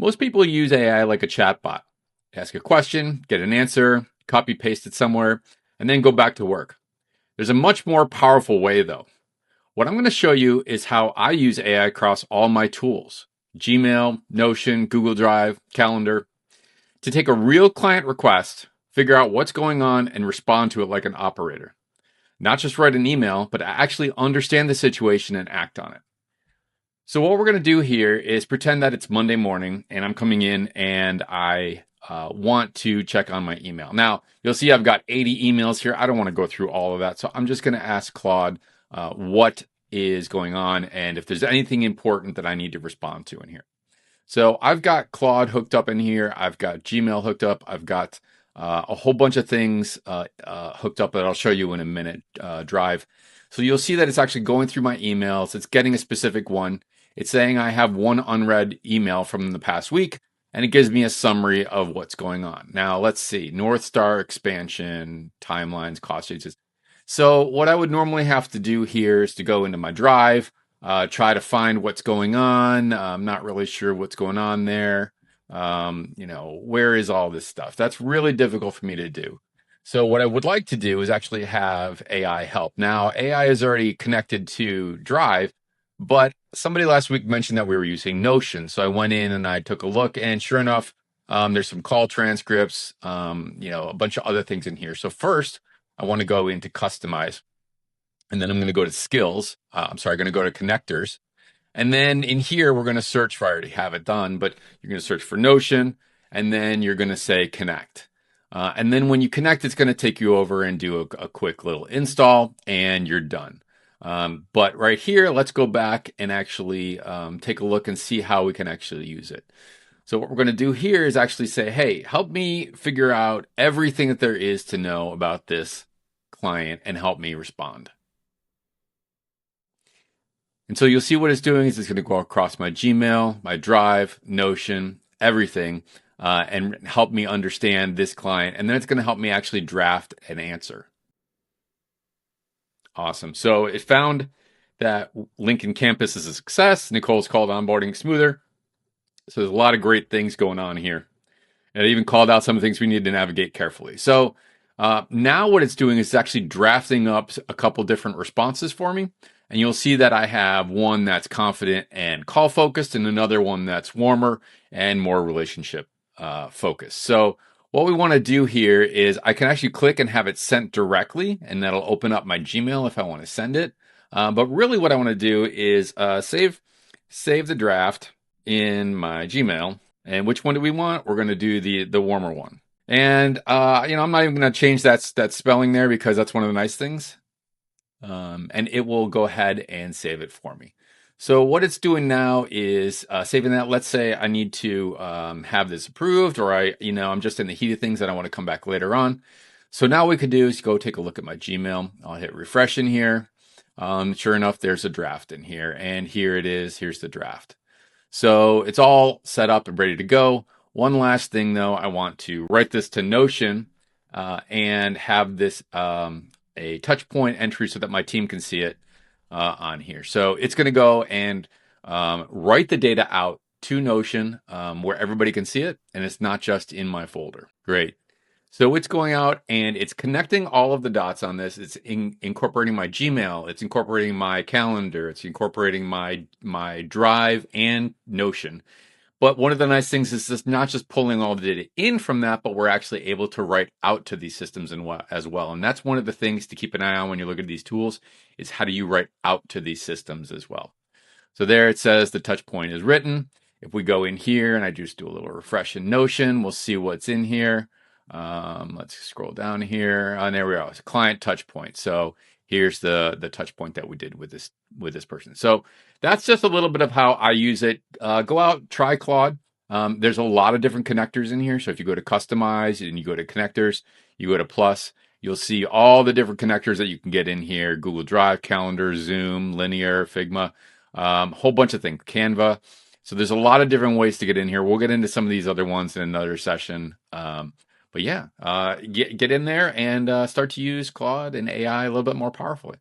Most people use AI like a chatbot. Ask a question, get an answer, copy paste it somewhere, and then go back to work. There's a much more powerful way though. What I'm going to show you is how I use AI across all my tools, Gmail, Notion, Google Drive, Calendar, to take a real client request, figure out what's going on, and respond to it like an operator. Not just write an email, but actually understand the situation and act on it. So what we're going to do here is pretend that it's Monday morning and I'm coming in and I want to check on my email. Now, you'll see I've got 80 emails here. I don't want to go through all of that. So I'm just going to ask Claude what is going on and if there's anything important that I need to respond to in here. So I've got Claude hooked up in here. I've got Gmail hooked up. I've got a whole bunch of things hooked up that I'll show you in a minute, Drive. So you'll see that it's actually going through my emails. It's getting a specific one. It's saying I have one unread email from the past week, and it gives me a summary of what's going on. Now, let's see. North Star expansion, timelines, cost changes. So what I would normally have to do here is to go into my Drive, try to find what's going on. I'm not really sure what's going on there. Where is all this stuff? That's really difficult for me to do. So what I would like to do is actually have AI help. Now, AI is already connected to Drive, but somebody last week mentioned that we were using Notion. So I went in and I took a look, and sure enough, there's some call transcripts, a bunch of other things in here. So first, I want to go into Customize, and then I'm going to go to Skills. I'm going to go to Connectors. And then in here, we're going to search for, I already have it done, but you're going to search for Notion, and then you're going to say Connect. And then when you connect, it's going to take you over and do a quick little install, and you're done. But right here, let's go back and actually take a look and see how we can actually use it. So what we're going to do here is actually say, hey, help me figure out everything that there is to know about this client and help me respond. And so you'll see what it's doing is it's going to go across my Gmail, my Drive, Notion, everything, and help me understand this client. And then it's going to help me actually draft an answer. Awesome. So it found that Lincoln campus is a success. Nicole's called onboarding smoother. So there's a lot of great things going on here. And it even called out some of the things we need to navigate carefully. So now what it's doing is actually drafting up a couple different responses for me. And you'll see that I have one that's confident and call focused and another one that's warmer and more relationship focused. So what we want to do here is I can actually click and have it sent directly, and that'll open up my Gmail if I want to send it. But really what I want to do is save the draft in my Gmail. And which one do we want? We're going to do the warmer one. And I'm not even going to change that spelling there because that's one of the nice things. And it will go ahead and save it for me. So what it's doing now is saving that. Let's say I need to have this approved, or I'm just in the heat of things that I want to come back later on. So now what we could do is go take a look at my Gmail. I'll hit refresh in here. Sure enough, there's a draft in here, and here it is. Here's the draft. So it's all set up and ready to go. One last thing though, I want to write this to Notion and have this a touchpoint entry so that my team can see it on here. So it's going to go and write the data out to Notion where everybody can see it, and it's not just in my folder. Great. So it's going out and it's connecting all of the dots on this. It's incorporating my Gmail. It's incorporating my calendar. It's incorporating my Drive and Notion. But one of the nice things is it's not just pulling all the data in from that, but we're actually able to write out to these systems as well. And that's one of the things to keep an eye on when you look at these tools is how do you write out to these systems as well. So there it says the touch point is written. If we go in here and I just do a little refresh in Notion, we'll see what's in here. Let's scroll down here. And there we are. It's a client touch point. So here's the touch point that we did with this person. So that's just a little bit of how I use it. Go out, try Claude. There's a lot of different connectors in here. So if you go to Customize and you go to Connectors, you go to Plus, you'll see all the different connectors that you can get in here. Google Drive, Calendar, Zoom, Linear, Figma, whole bunch of things, Canva. So there's a lot of different ways to get in here. We'll get into some of these other ones in another session. But yeah, get in there and start to use Claude and AI a little bit more powerfully.